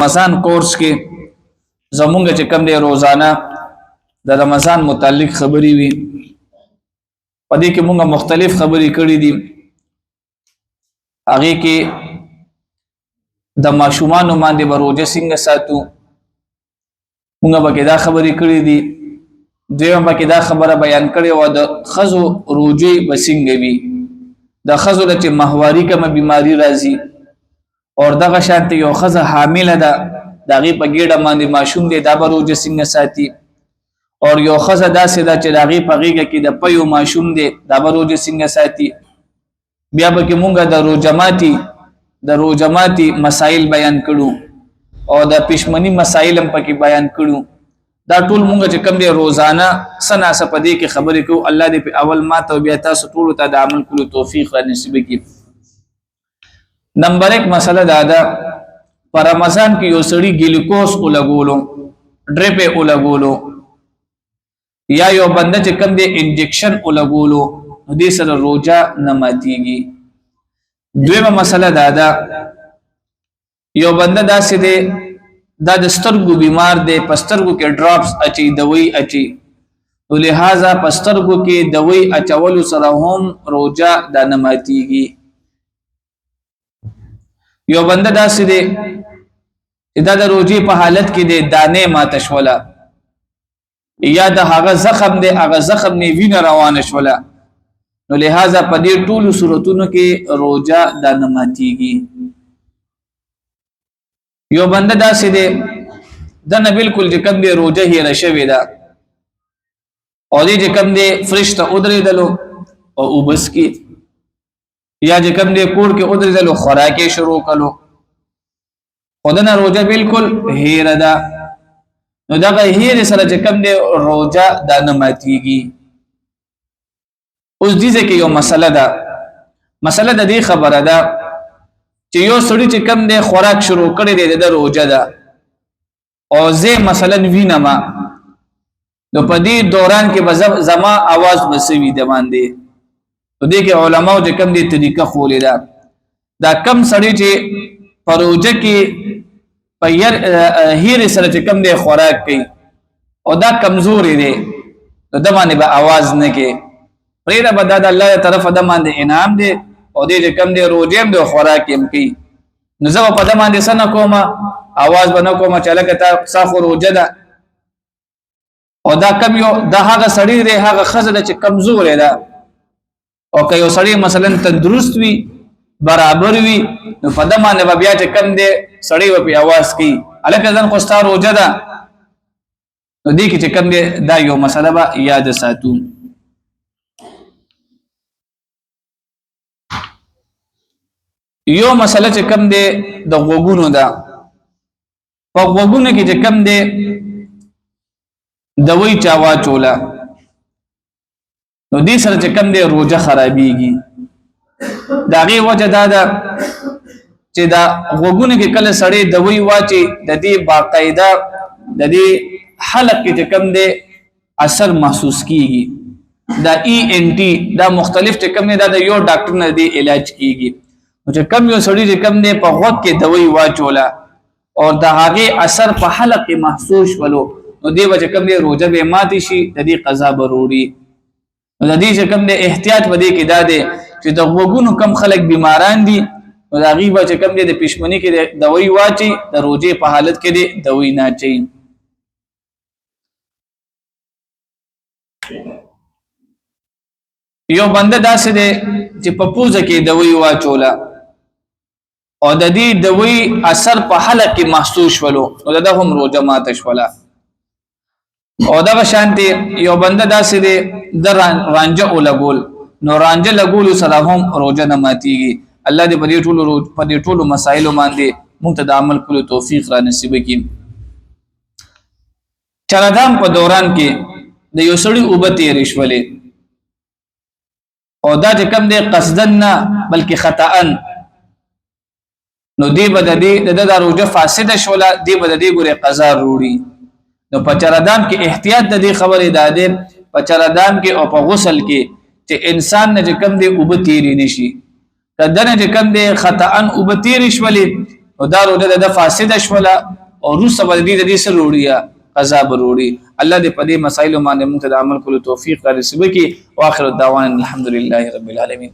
رمضان کورس کې زمونږ چې کوم دی روزانه د رمضان متعلق خبري وي پدې کې مونږه مختلف خبري کړې دي هغه کې د ماشومان باندې بروجه څنګه ساتو مونږه به دا خبري کړې دي دویم به دا خبره بیان کړې و د خزو روجي بسنګ وي د خزو چې ماهواري کوم بیماری راځي اور دغه شانتي یو خزه حامل ده دغه په ګډه باندې ماشوم دی دا بروجه څنګه ساتي اور یو خزه داسې ده چې دغه په غیږ کې د پيو ماشوم دی دا بروجه څنګه ساتي بیا به کې مونږه د روجماتي مسائل بیان کړو او د پښمنی مسائل هم پکې بیان کړو دا ټول مونږ چې کوم دی روزانه سنا سپدې کې خبرې کو الله دې په اول ما ته بیا تاسو ټول ته د عمل کولو توفیق را نصیب کړي نمبر 1 مسله دا ده پر رمضان کې یو سړی ګلوکوز ولګولو ډریپ ولګولو یا یو بنده چې کوم دی انجکشن ولګولو دې سره روزه نه ماتيږي دویمه مسله دا ده یو بنده داسې دی دا د سترګو بیمار دی پسترګو کې ډراپس اچي دوی اچي نو لہذا پسترګو کې دوی اچول سره هم روزه د نه ماتيږي یو بنده داسې دی دا د روزي په حالت کې د دانه ماتشوله یا د هغه زخم دی هغه زخم نه وینه روانه شوله نو لہذا په دې ټولو صورتونو کې روزه د نه ماتيږي یو بنده داسې دی دنه بالکل چې کوم دی روزه هي رشوي ده او دې چې کوم دی فرشته ودرېدلو او وبس کې یا چې کوم دی کور کې ودرېدلو خوراکي شروع کړو خدانه روزه بالکل هیر ده نو دا هیر سره چې کوم دی روزه د نه ماتيږي اوس دې کې یو مسله ده مسله د دې خبره ده چې یو سړی چې کم دی خوراک شروع کړی دی د روزه ده او زه مثلا وینما نو په دې دوران کې زما आवाज بسوي د باندې په دې کې علماو چې کم دي طریقه خولې ده دا کم سړی چې په روزه کې په هیر سره چې کم دی خوراک کوي او دا کمزوري دی نو د باندې به आवाज نه کوي پرېدا به د الله طرف د باندې انعام دی او دې کم دی روزه هم د خوراک هم کوي نو زه په دمه باندې سن کومه आवाज بنه کومه چې لکه تا صافو روزه ده او دا کم یو د هغه سړی دی هغه خزه چې کمزور ده او که یو سړی مثلا تندرست وي برابر وي نو په دمه باندې بیا چې کم دی سړی په आवाज کوي الکه ځن خو ستاره روزه ده نو دې کې چې کم دی دا یو مسله به یاد ساتو یو مسله چې کم دی د غوګونو ده په غوګونو کې چې کم دی دوی چاوا چولا نو دې سره چې کم دی روزه خرابيږي دا غي وجه دا ده چې دا غوګونو کې کله سړی دوی واچي د دې باقاعده د دې حلق کې چې کم دی اثر محسوس کیږي دا ENT دا مختلف چې کم دی دا یو ډاکټر نه دی علاج کیږي چې کم یو سړی چې کم دی په غوږ کې دوی واچولا او د هغه اثر په حلق کې محسوس ولو نو دی چې کم دی روزه به ماتي شي د دې قضا ضروري نو د دې چې کم دی احتیاط بده کې دا دی چې د غوګونو کم خلک بیماران دي نو دا غیبه چې کم دی د پښمنی کې دوی واچي د روزه په حالت کې دی دوی نه چي یو بنده داسې دی چې په پوزه کې دوی واچولا او د دې دوی اثر په حلق کې محسوس ولو نو دا هم روزه ماته شولا او دا شانتي یو بنده داسې دی د رانجه ولګول نو رانجه لګول سره هم روزه نه ماتيږي الله دې په دې ټولو مسائل باندې موږ ته د عمل کولو توفیق را نصیب کړي چرادام په دوران کې د یو سړی وبته رښولې او دا چې کم دی قصدن نه بلکې خطأن نو دی به د روزه فاسده شوله دی به د دې ګوره قضا وروړي نو په چرادام کې احتیاط د دې خبرې ده په چرادام کې او په غسل کې چې انسان نه چې کم دی وبتېری نشي کدن چې کم دی خطأن وبتېری شولې نو دا روزه د فاسد شولا او روسه باندې د دې سره وروړي قضا بروړي. الله دې په دې مسایلو باندې موږ ته د عمل کولو توفیق راکړي. واخر الدعوانا الحمد لله رب العالمین.